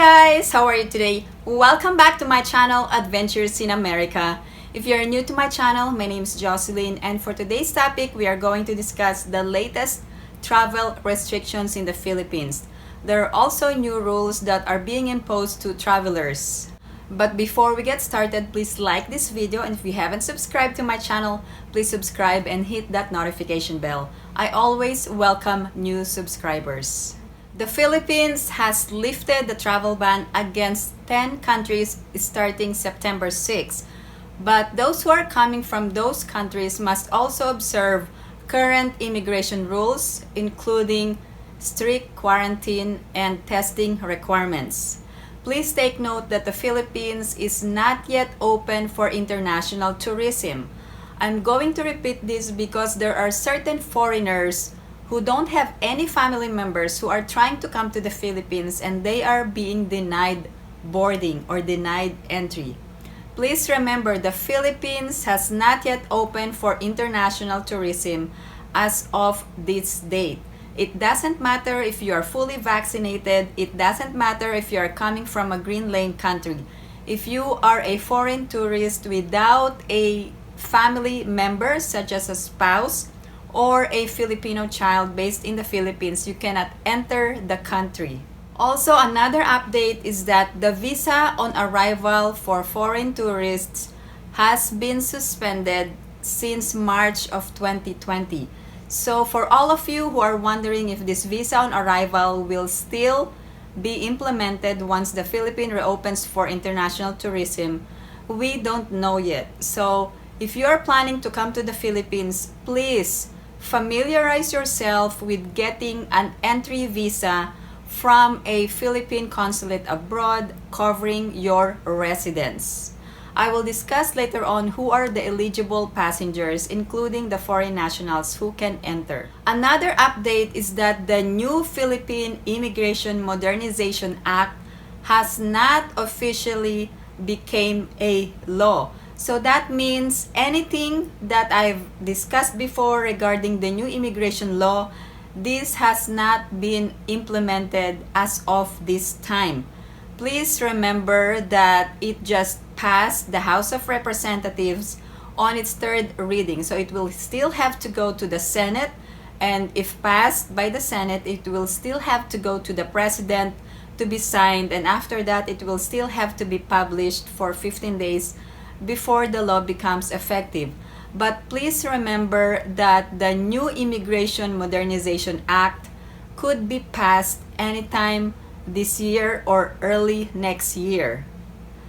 guys! How are you today? Welcome back to my channel, Adventures in America. If you're new to my channel, my name is Jocelyn, and for today's topic, we are going to discuss the latest travel restrictions in the Philippines. There are also new rules that are being imposed to travelers. But before we get started, please like this video, and if you haven't subscribed to my channel, please subscribe and hit that notification bell. I always welcome new subscribers. The Philippines has lifted the travel ban against 10 countries starting September 6. But those who are coming from those countries must also observe current immigration rules, including strict quarantine and testing requirements. Please take note that the Philippines is not yet open for international tourism. I'm going to repeat this because there are certain foreigners who don't have any family members who are trying to come to the Philippines and they are being denied boarding or denied entry. Please remember, the Philippines has not yet opened for international tourism as of this date. It doesn't matter if you are fully vaccinated. It doesn't matter if you are coming from a green lane country. If you are a foreign tourist without a family member, such as a spouse or a Filipino child based in the Philippines, you cannot enter the country. Also, another update is that the visa on arrival for foreign tourists has been suspended since March of 2020. So for all of you who are wondering if this visa on arrival will still be implemented once the Philippines reopens for international tourism, we don't know yet. So if you are planning to come to the Philippines, please familiarize yourself with getting an entry visa from a Philippine consulate abroad covering your residence. I will discuss later on who are the eligible passengers, including the foreign nationals who can enter. Another update is that the new Philippine Immigration Modernization Act has not officially become a law. So that means anything that I've discussed before regarding the new immigration law, this has not been implemented as of this time. Please remember that it just passed the House of Representatives on its third reading. So it will still have to go to the Senate, and if passed by the Senate, it will still have to go to the President to be signed, and after that, it will still have to be published for 15 days before the law becomes effective. But please remember that the new Immigration Modernization Act could be passed anytime this year or early next year.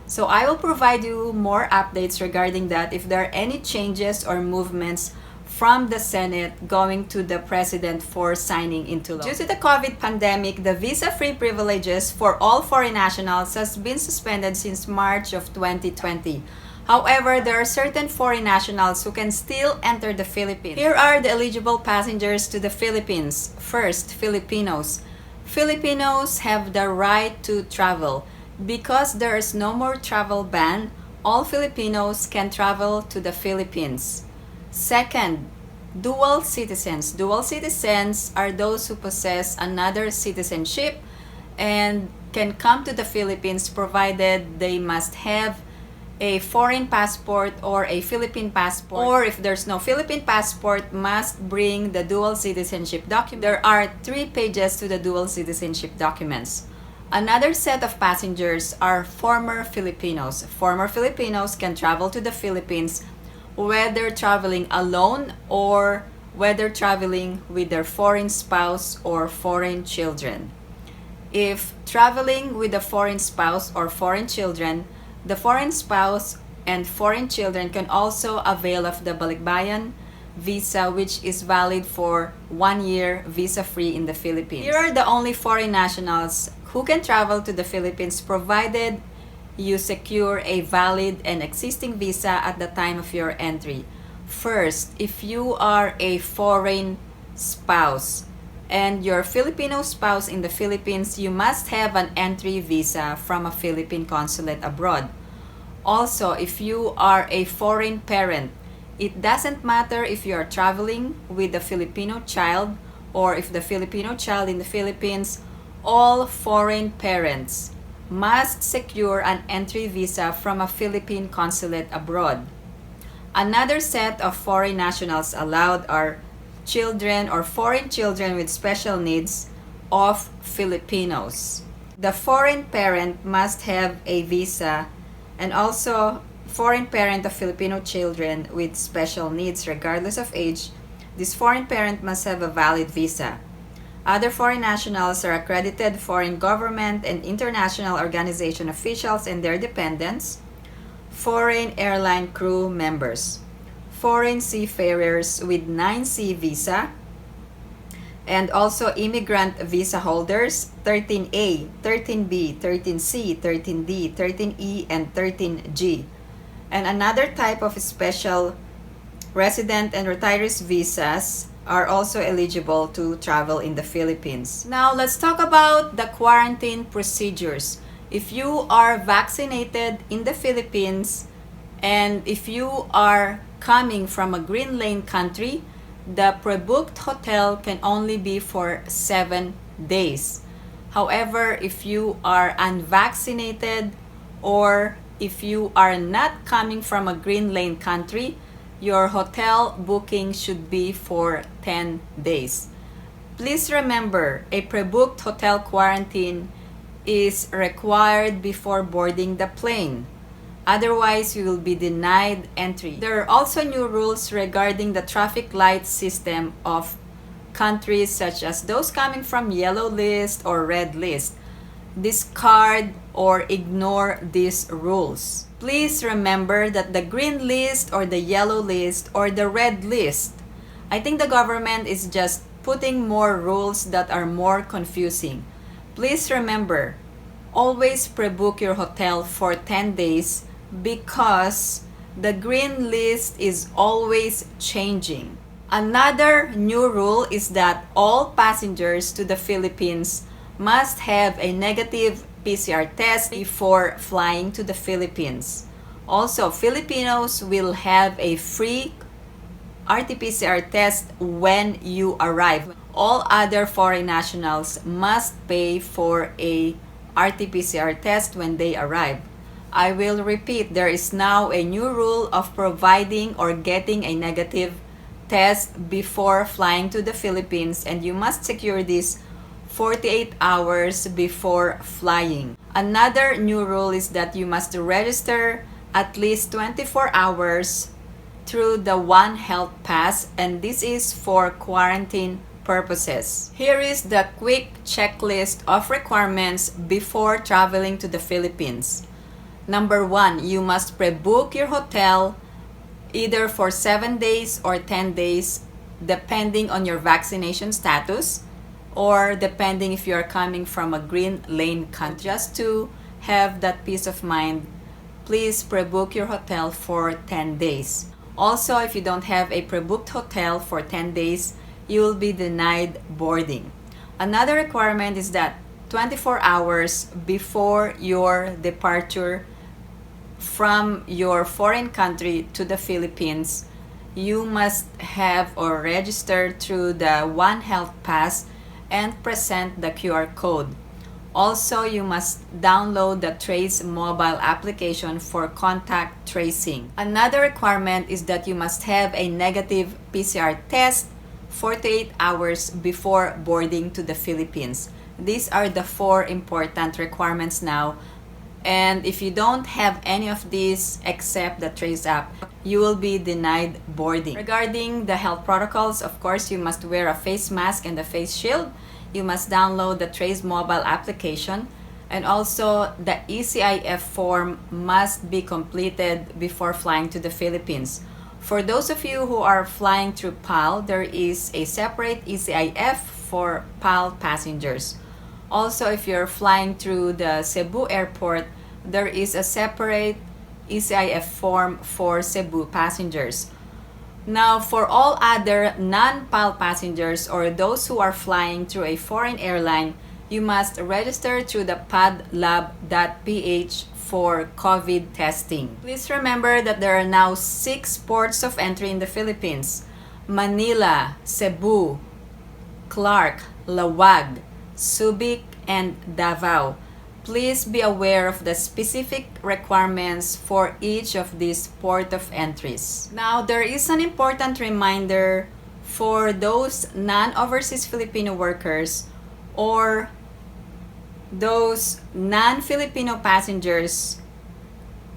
So I will provide you more updates regarding that if there are any changes or movements from the Senate going to the President for signing into law. Due to the COVID pandemic, the visa-free privileges for all foreign nationals has been suspended since March of 2020. However, there are certain foreign nationals who can still enter the Philippines. Here are the eligible passengers to the Philippines. First, Filipinos. Filipinos have the right to travel. Because there is no more travel ban, all Filipinos can travel to the Philippines. Second, dual citizens. Dual citizens are those who possess another citizenship and can come to the Philippines provided they must have a foreign passport or a Philippine passport, or if there's no Philippine passport, must bring the dual citizenship document. There are 3 pages to the dual citizenship documents. Another set of passengers are former Filipinos. Former Filipinos can travel to the Philippines whether traveling alone or whether traveling with their foreign spouse or foreign children. If traveling with a foreign spouse or foreign children, the foreign spouse and foreign children can also avail of the Balikbayan visa, which is valid for 1 year visa-free in the Philippines. Here are the only foreign nationals who can travel to the Philippines provided you secure a valid and existing visa at the time of your entry. First, if you are a foreign spouse and your Filipino spouse in the Philippines, you must have an entry visa from a Philippine consulate abroad. Also, if you are a foreign parent, it doesn't matter if you are traveling with a Filipino child or if the Filipino child in the Philippines, all foreign parents must secure an entry visa from a Philippine consulate abroad. Another set of foreign nationals allowed are children or foreign children with special needs of Filipinos. The foreign parent must have a visa, and also foreign parent of Filipino children with special needs regardless of age. This foreign parent must have a valid visa. Other foreign nationals are accredited foreign government and international organization officials and their dependents, foreign airline crew members, foreign seafarers with 9C visa, and also immigrant visa holders 13A, 13B, 13C, 13D, 13E, and 13G. And another type of special resident and retirees visas are also eligible to travel in the Philippines. Now, let's talk about the quarantine procedures. If you are vaccinated in the Philippines and if you are coming from a green lane country, the pre-booked hotel can only be for 7 days. However, if you are unvaccinated or if you are not coming from a green lane country, your hotel booking should be for 10 days. Please remember, a pre-booked hotel quarantine is required before boarding the plane. Otherwise, you will be denied entry. There are also new rules regarding the traffic light system of countries such as those coming from yellow list or red list. Discard or ignore these rules. Please remember that the green list or the yellow list or the red list, I think the government is just putting more rules that are more confusing. Please remember, always pre-book your hotel for 10 days because the green list is always changing. Another new rule is that all passengers to the Philippines must have a negative PCR test before flying to the Philippines. Also, Filipinos will have a free RT-PCR test when you arrive. All other foreign nationals must pay for a RT-PCR test when they arrive. I will repeat, there is now a new rule of providing or getting a negative test before flying to the Philippines, and you must secure this 48 hours before flying. Another new rule is that you must register at least 24 hours through the Onehealthpass, and this is for quarantine purposes. Here is the quick checklist of requirements before traveling to the Philippines. Number 1, you must pre-book your hotel either for 7 days or 10 days depending on your vaccination status, or depending if you are coming from a green lane country. Just to have that peace of mind, please pre-book your hotel for 10 days. Also, if you don't have a pre-booked hotel for 10 days, you will be denied boarding. Another requirement is that 24 hours before your departure from your foreign country to the Philippines, you must have or register through the Onehealthpass and present the QR code. Also, you must download the Traze mobile application for contact tracing. Another requirement is that you must have a negative PCR test 48 hours before boarding to the Philippines. These are the 4 important requirements now. And if you don't have any of these except the Traze app, you will be denied boarding. Regarding the health protocols, of course, you must wear a face mask and a face shield. You must download the Traze mobile application. And also, the ECIF form must be completed before flying to the Philippines. For those of you who are flying through PAL, there is a separate ECIF for PAL passengers. Also, if you're flying through the Cebu airport, there is a separate ECIF form for Cebu passengers. Now, for all other non-PAL passengers or those who are flying through a foreign airline, you must register through the padlab.ph for COVID testing. Please remember that there are now 6 ports of entry in the Philippines: Manila, Cebu, Clark, Laoag, Subic, and Davao. please be aware of the specific requirements for each of these port of entries. Now, there is an important reminder for those non-overseas Filipino workers or those non-Filipino passengers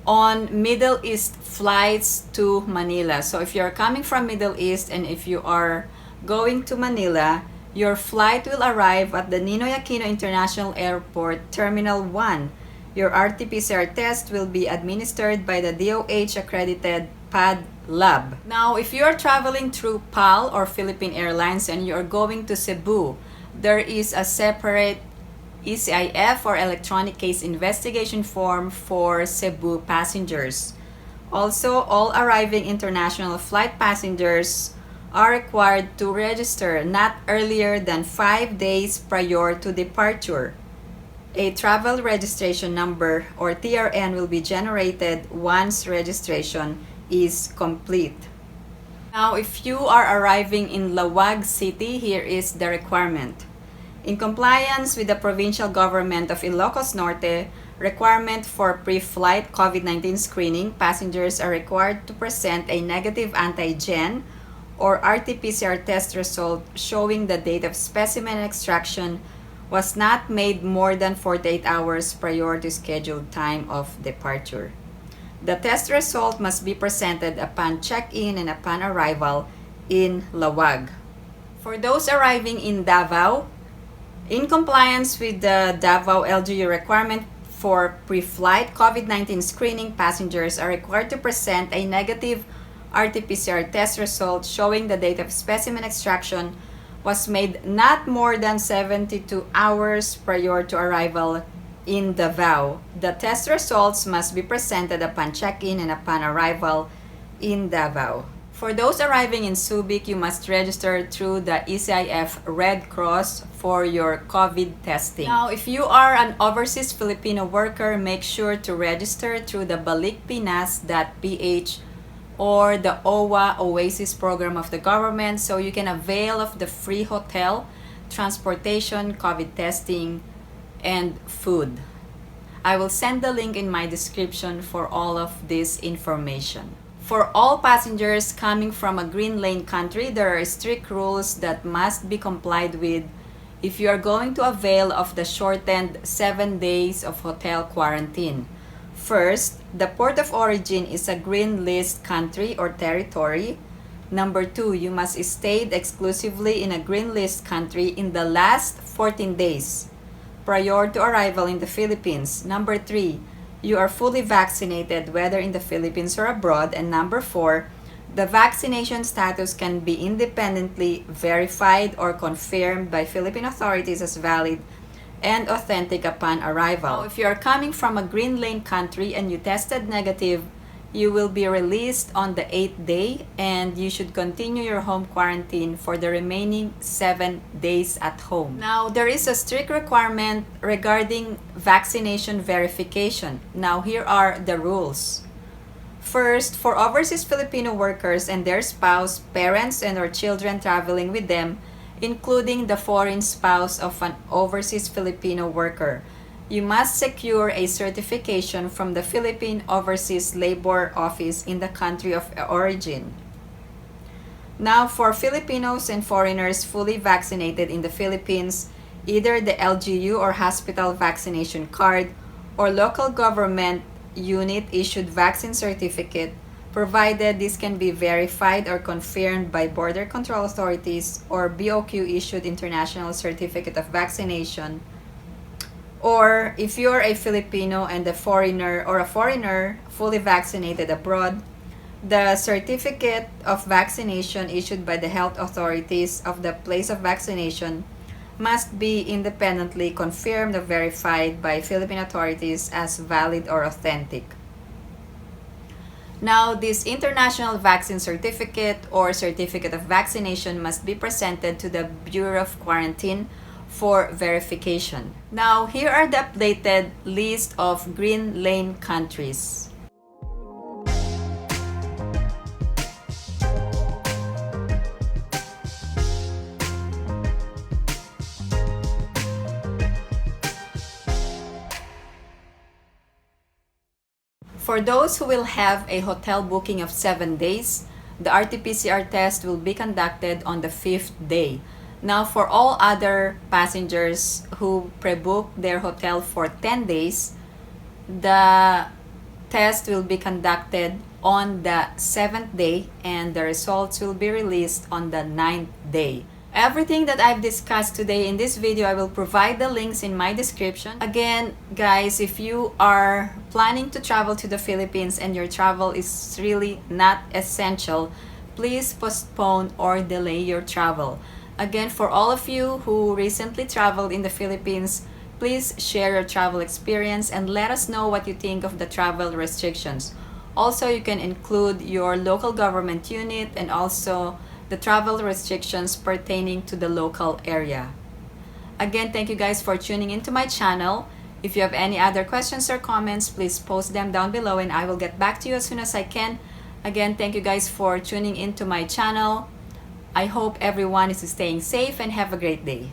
on Middle East flights to Manila. So if you're coming from Middle East and if you are going to Manila, your flight will arrive at the Ninoy Aquino International Airport Terminal 1. Your RT-PCR test will be administered by the DOH accredited PAD lab. Now, if you are traveling through PAL or Philippine Airlines and you are going to Cebu, there is a separate ECIF or Electronic Case Investigation form for Cebu passengers. Also, all arriving international flight passengers are required to register not earlier than 5 days prior to departure. A travel registration number or TRN will be generated once registration is complete. Now, if you are arriving in Laoag City, here is the requirement. In compliance with the provincial government of Ilocos Norte requirement for pre-flight COVID-19 screening, passengers are required to present a negative antigen or RT-PCR test result showing the date of specimen extraction was not made more than 48 hours prior to scheduled time of departure. The test result must be presented upon check-in and upon arrival in Laoag. For those arriving in Davao, in compliance with the Davao LGU requirement for pre-flight COVID-19 screening, passengers are required to present a negative RT-PCR test result showing the date of specimen extraction was made not more than 72 hours prior to arrival in Davao. The test results must be presented upon check-in and upon arrival in Davao. For those arriving in Subic, you must register through the ECIF Red Cross for your COVID testing. Now, if you are an overseas Filipino worker, make sure to register through the balikpinas.ph or the OWA Oasis program of the government so you can avail of the free hotel, transportation, COVID testing, and food. I will send the link in my description for all of this information. For all passengers coming from a green lane country, there are strict rules that must be complied with if you are going to avail of the shortened 7 days of hotel quarantine. First, the port of origin is a green list country or territory. Number 2, you must stay exclusively in a green list country in the last 14 days prior to arrival in the Philippines. Number 3, you are fully vaccinated whether in the Philippines or abroad. And number 4, the vaccination status can be independently verified or confirmed by Philippine authorities as valid and authentic upon arrival. Now, if you are coming from a green lane country and you tested negative, you will be released on the 8th day and you should continue your home quarantine for the remaining 7 days at home. Now, there is a strict requirement regarding vaccination verification. Now, here are the rules. First, for overseas Filipino workers and their spouse, parents, and or children traveling with them, including the foreign spouse of an overseas Filipino worker, you must secure a certification from the Philippine Overseas Labor Office in the country of origin. Now, for Filipinos and foreigners fully vaccinated in the Philippines, either the LGU or hospital vaccination card or local government unit issued vaccine certificate, provided this can be verified or confirmed by border control authorities or BOQ issued international certificate of vaccination. Or if you are a Filipino and a foreigner fully vaccinated abroad, the certificate of vaccination issued by the health authorities of the place of vaccination must be independently confirmed or verified by Philippine authorities as valid or authentic. Now, this international vaccine certificate or certificate of vaccination must be presented to the Bureau of Quarantine for verification. Now, here are the updated list of green lane countries. For those who will have a hotel booking of 7 days, the RT-PCR test will be conducted on the 5th day. Now, for all other passengers who pre-book their hotel for 10 days, the test will be conducted on the 7th day and the results will be released on the 9th day. Everything that I've discussed today in this video, I will provide the links in my description. Again, guys, if you are planning to travel to the Philippines and your travel is really not essential, please postpone or delay your travel. Again, for all of you who recently traveled in the Philippines, please share your travel experience and let us know what you think of the travel restrictions. Also, you can include your local government unit and also the travel restrictions pertaining to the local area. Again, thank you guys for tuning into my channel. If you have any other questions or comments, please post them down below and I will get back to you as soon as I can. Again, thank you guys for tuning into my channel. I hope everyone is staying safe and have a great day.